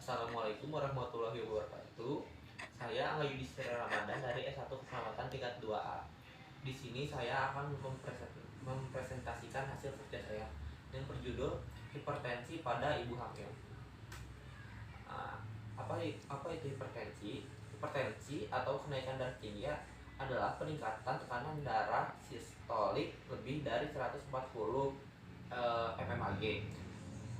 Assalamualaikum warahmatullahi wabarakatuh. Saya Angga Yudhistira Ramadan dari S1 Keselamatan tingkat 2A. Di sini saya akan mempresentasikan hasil kerja saya yang berjudul hipertensi pada ibu hamil. Nah, apa itu hipertensi? Hipertensi atau kenaikan darah tinggi adalah peningkatan tekanan darah sistolik lebih dari 140 mmHg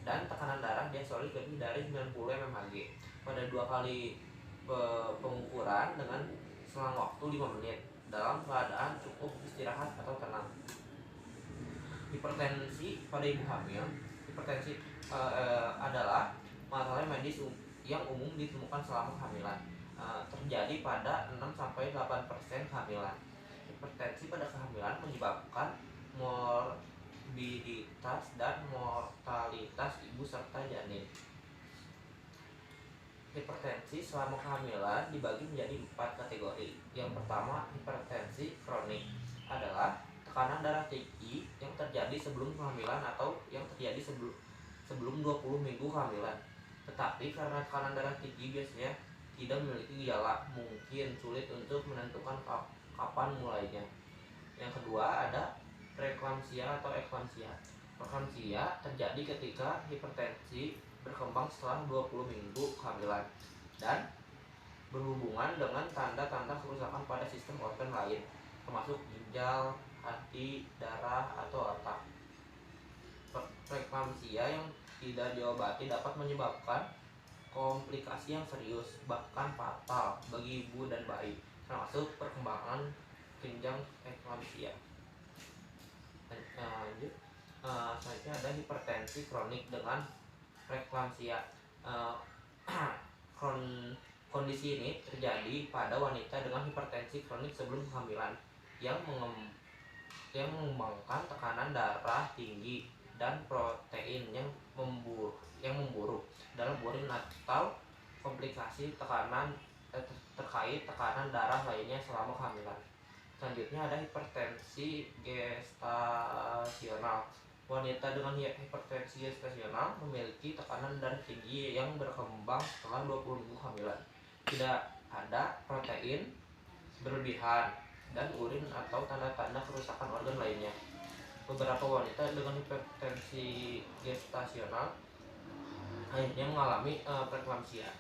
dan tekanan darah diastolik lebih dari 90 mmHg pada dua kali pengukuran dengan selang waktu 5 menit dalam keadaan cukup istirahat atau tenang. Hipertensi pada ibu hamil. Hipertensi adalah masalah medis yang umum ditemukan selama kehamilan. Terjadi pada 6-8% kehamilan. Hipertensi pada kehamilan menyebabkan morbiditas dan mortalitas ibu serta janin. Hipertensi selama kehamilan dibagi menjadi 4 kategori. Yang pertama, hipertensi kronik adalah tekanan darah tinggi yang terjadi sebelum kehamilan atau yang terjadi sebelum 20 minggu kehamilan. Tetapi karena tekanan darah tinggi biasanya tidak memiliki gejala, mungkin sulit untuk menentukan kapan mulainya. Yang kedua ada preeklamsia atau eklamsia. Preeklamsia terjadi ketika hipertensi berkembang setelah 20 minggu kehamilan dan berhubungan dengan tanda-tanda kerusakan pada sistem organ lain, termasuk ginjal, hati, darah, atau otak. Preeklamsia yang tidak diobati dapat menyebabkan komplikasi yang serius, bahkan fatal bagi ibu dan bayi, termasuk perkembangan jenjang eklamsia. Lanjut, selanjutnya ada hipertensi kronik dengan preeklamsia. Kondisi ini terjadi pada wanita dengan hipertensi kronik sebelum kehamilan yang mengembangkan tekanan darah tinggi dan protein yang memburuk dalam urin atau komplikasi terkait tekanan darah lainnya selama kehamilan. Selanjutnya ada hipertensi gestasional. Wanita dengan hipertensi gestasional memiliki tekanan darah tinggi yang berkembang setelah 20 minggu kehamilan. Tidak ada protein berlebihan dan urin atau tanda-tanda kerusakan organ lainnya. Beberapa wanita dengan hipertensi gestasional akhirnya mengalami preeklamsia.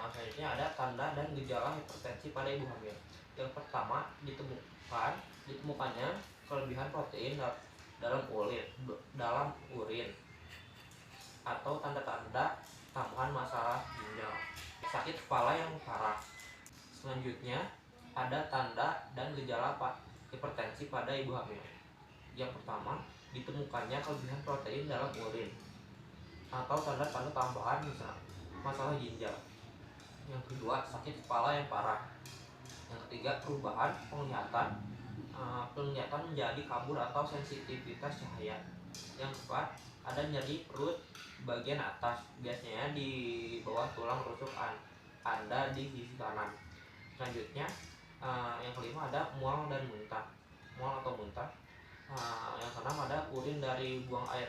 Selanjutnya ada tanda dan gejala hipertensi pada ibu hamil. Yang pertama, ditemukannya kelebihan protein dalam urin atau tanda-tanda tambahan masalah ginjal, sakit kepala yang parah. Selanjutnya ada tanda dan gejala hipertensi pada ibu hamil. Yang pertama, ditemukannya kelebihan protein dalam urin atau tanda-tanda tambahan masalah ginjal. Yang kedua, sakit kepala yang parah. Yang ketiga, perubahan penglihatan menjadi kabur atau sensitivitas cahaya. Yang keempat, ada nyeri perut bagian atas, biasanya di bawah tulang rusuk Anda di sisi kanan. Selanjutnya, yang kelima ada mual dan muntah, mual atau muntah. Yang keenam ada urin dari buang air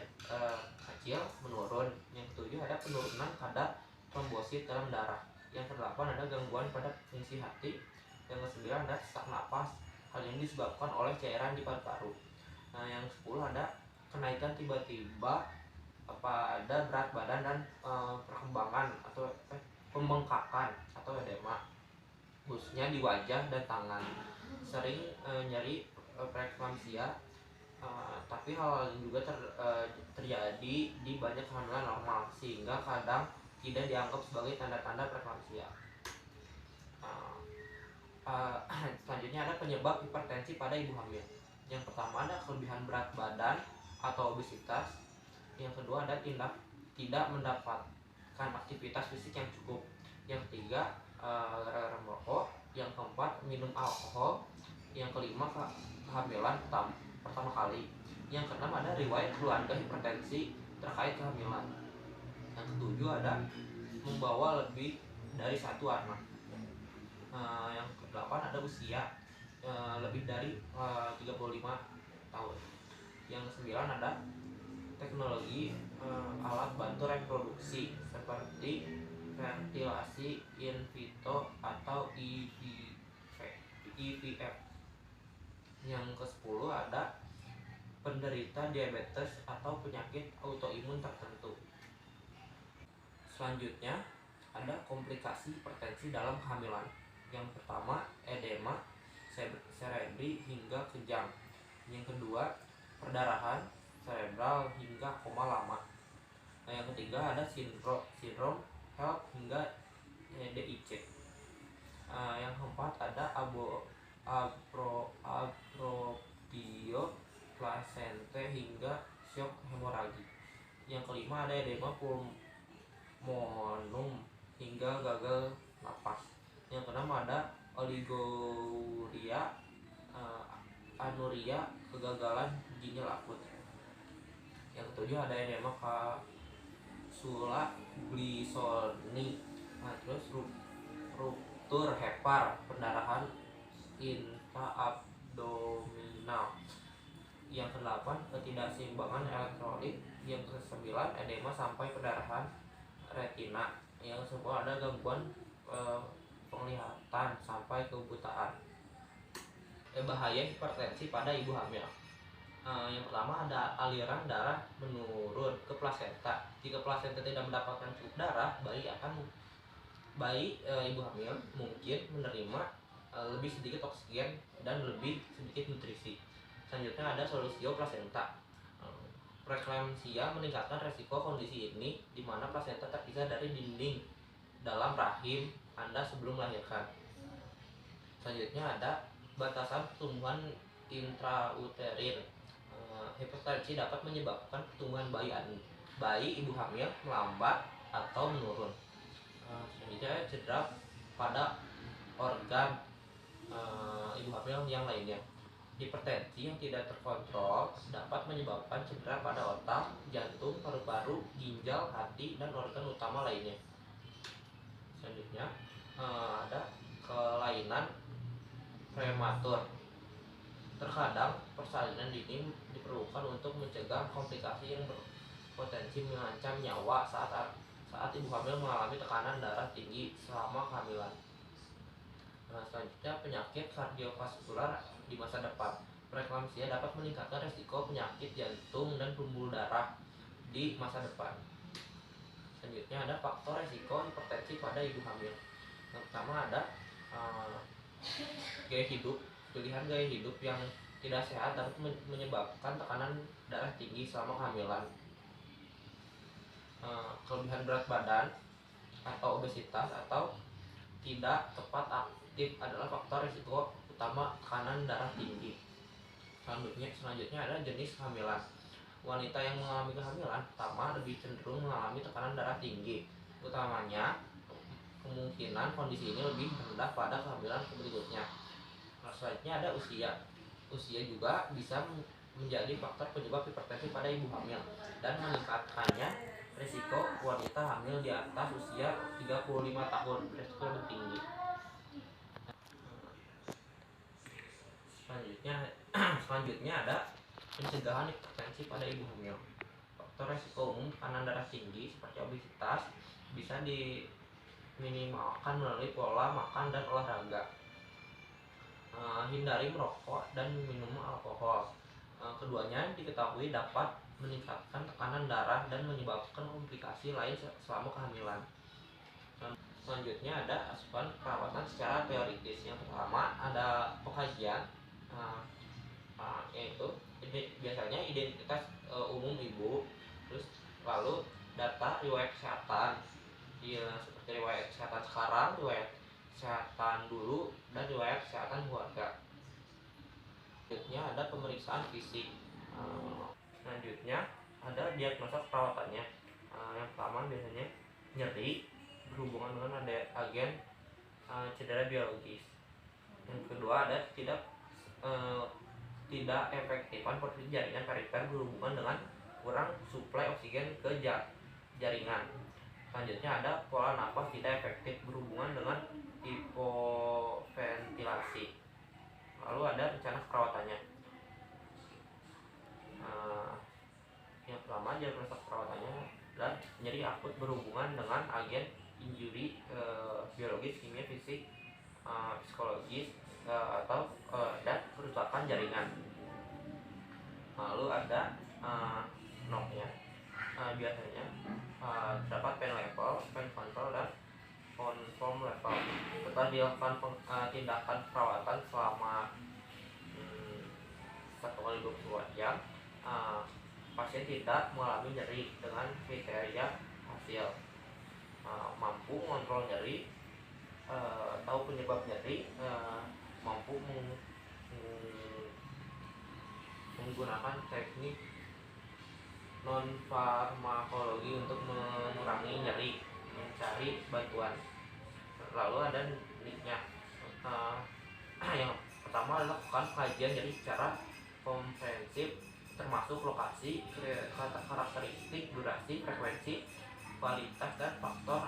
kecil menurun. Yang ketujuh ada penurunan kadar trombosit dalam darah. Yang kedelapan ada gangguan pada fungsi hati. Yang kesembilan ada sesak napas. Hal ini disebabkan oleh cairan di paru-paru. Yang 10 ada kenaikan tiba-tiba pada berat badan dan perkembangan atau pembengkakan atau edema, khususnya di wajah dan tangan. Sering nyeri preeklamsia, tapi hal ini juga terjadi di banyak kehamilan normal, sehingga kadang tidak dianggap sebagai tanda-tanda preeklamsia. Selanjutnya ada penyebab hipertensi pada ibu hamil. Yang pertama ada kelebihan berat badan atau obesitas. Yang kedua ada tidak mendapatkan aktivitas fisik yang cukup. Yang ketiga gara-gara merokok. Yang keempat minum alkohol. Yang kelima kehamilan pertama kali. Yang keenam ada riwayat keluarga hipertensi terkait kehamilan. Yang ketujuh ada membawa lebih dari satu anak. Yang ke-8 ada usia lebih dari 35 tahun. Yang ke-9 ada teknologi alat bantu reproduksi seperti ventilasi in vitro atau IVF. Yang ke-10 ada penderita diabetes atau penyakit autoimun tertentu. Selanjutnya ada komplikasi hipertensi dalam kehamilan. Yang pertama edema cerebri hingga kejang. Yang kedua perdarahan cerebral hingga koma lama. Yang ketiga ada sindrom HELLP hingga DIC. Yang keempat ada abruptio placenta hingga shock hemoragi. Yang kelima ada edema pulmonum hingga gagal napas. Yang keenam ada oliguria anuria kegagalan ginjal akut. Yang ketujuh ada edema kapsula glisoni. Terus ruptur hepar, pendarahan intraabdominal. Yang kedelapan ketidakseimbangan elektrolit. Yang kesembilan edema sampai pendarahan retina. Yang ke-10 ada gangguan penglihatan sampai kebutaan. Bahaya hipertensi pada ibu hamil. Yang pertama ada aliran darah menurun ke plasenta. Jika plasenta tidak mendapatkan cukup darah, ibu hamil mungkin menerima lebih sedikit oksigen dan lebih sedikit nutrisi. Selanjutnya ada solusio plasenta. Preeklamsia meningkatkan resiko kondisi ini di mana plasenta terpisah dari dinding dalam rahim Anda sebelum melahirkan. Selanjutnya ada batasan pertumbuhan intrauterin. Hipertensi dapat menyebabkan pertumbuhan bayi ibu hamil melambat atau menurun. Selanjutnya cedera pada organ ibu hamil yang lainnya. Hipertensi yang tidak terkontrol dapat menyebabkan cedera pada otak, jantung, paru-paru, ginjal, hati, dan organ utama lainnya. Selanjutnya ada kelainan prematur. Terkadang persalinan dini diperlukan untuk mencegah komplikasi yang berpotensi mengancam nyawa saat ibu hamil mengalami tekanan darah tinggi selama kehamilan. Selanjutnya penyakit kardiovaskular di masa depan. Preeklamsia dapat meningkatkan risiko penyakit jantung dan pembuluh darah di masa depan. Selanjutnya ada faktor risiko hipertensi pada ibu hamil. Yang pertama ada gaya hidup. Pilihan gaya hidup yang tidak sehat dapat menyebabkan tekanan darah tinggi selama kehamilan. Kelebihan berat badan atau obesitas atau tidak tepat aktif adalah faktor risiko utama tekanan darah tinggi. Selanjutnya ada jenis kehamilan. Wanita yang mengalami kehamilan pertama lebih cenderung mengalami tekanan darah tinggi. Utamanya kemungkinan kondisi ini lebih rendah pada kehamilan berikutnya. Selanjutnya ada usia. Usia juga bisa menjadi faktor penyebab hipertensi pada ibu hamil dan meningkatkannya risiko wanita hamil di atas usia 35 tahun, risiko lebih tinggi. Selanjutnya ada pencegahan hipertensi pada ibu hamil. Faktor risiko umum tekanan darah tinggi seperti obesitas bisa diminimalkan melalui pola makan dan olahraga. Hindari merokok dan minum alkohol. Keduanya diketahui dapat meningkatkan tekanan darah dan menyebabkan komplikasi lain selama kehamilan. Selanjutnya ada asupan perawatan secara teoritis. Yang pertama ada pengkajian, yaitu biasanya identitas umum ibu, terus lalu data riwayat kesehatan, seperti riwayat kesehatan sekarang, riwayat kesehatan dulu, dan riwayat kesehatan keluarga. Selanjutnya ada pemeriksaan fisik. Selanjutnya ada diagnosa perawatannya. Yang pertama biasanya nyeri berhubungan dengan ada agen cedera biologis. Yang kedua ada tidak efektifan porsi jaringan perifer berhubungan dengan kurang suplai oksigen ke jaringan. Selanjutnya ada pola nafas tidak efektif berhubungan dengan hipoventilasi. Lalu ada rencana perawatannya. Yang pertama, diagnosa perawatannya dan nyeri akut berhubungan dengan agen injury biologis, kimia, fisik, psikologis, atau dan kerusakan jaringan. Lalu ada knock-nya. Biasanya terdapat pain level, pain control, dan conform level. Setelah dilakukan tindakan perawatan selama 1 kali 24 jam, pasien tidak mengalami nyeri dengan kriteria hasil mampu mengontrol nyeri, tahu penyebab nyeri, mampu menggunakan teknik non farmakologi untuk mengurangi nyeri, mencari bantuan. Lalu ada nicknya. Yang pertama, lakukan kajian nyeri secara komprehensif, termasuk lokasi, karakteristik, durasi, frekuensi, kualitas, dan faktor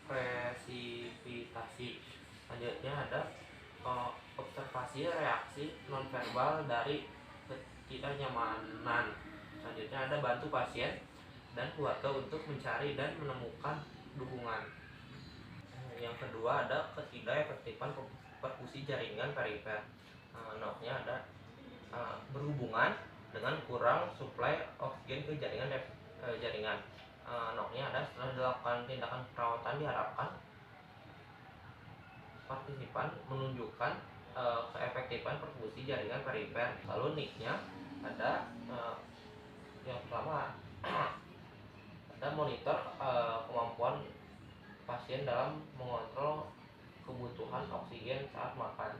presipitasi. Selanjutnya ada observasi reaksi nonverbal dari ketidaknyamanan. Selanjutnya ada bantu pasien dan keluarga untuk mencari dan menemukan dukungan. Yang kedua ada ketidakefektifan perfusi jaringan perifer. Noknya ada berhubungan dengan kurang suplai oksigen ke jaringan. Noknya ada setelah dilakukan tindakan perawatan diharapkan partisipan menunjukkan keefektifan perfusi jaringan perifer. Lalu nicknya ada yang pertama ada monitor kemampuan pasien dalam mengontrol kebutuhan oksigen saat makan.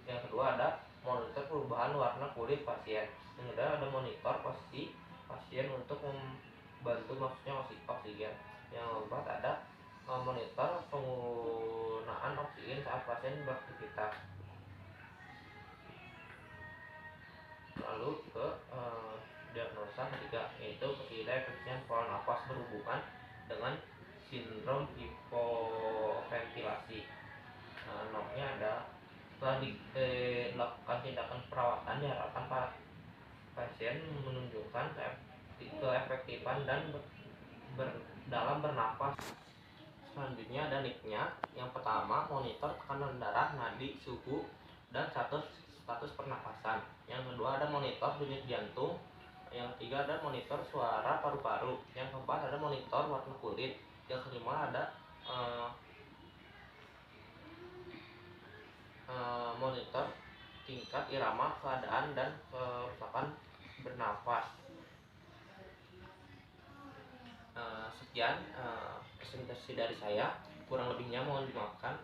Yang kedua ada monitor perubahan warna kulit pasien. Yang kedua ada monitor posisi pasien untuk membantu masuknya oksigen. Yang keempat ada monitor penggunaan oksigen saat pasien beraktivitas. Lalu ke diagnosa ketiga, yaitu ketidakefektifan pola nafas berhubungan dengan sindrom hipoventilasi. Noknya ada setelah dilakukan tindakan perawatan diharapkan pasien menunjukkan keefektifan dan dalam bernafas. Selanjutnya ada nicknya. Yang pertama, monitor tekanan darah, nadi, suhu, dan status pernapasan. Yang kedua ada monitor denyut jantung. Yang ketiga ada monitor suara paru-paru. Yang keempat ada monitor warna kulit. Yang kelima ada monitor tingkat irama, keadaan, dan kerusakan bernafas. Sekian presentasi dari saya, kurang lebihnya mohon dimaafkan.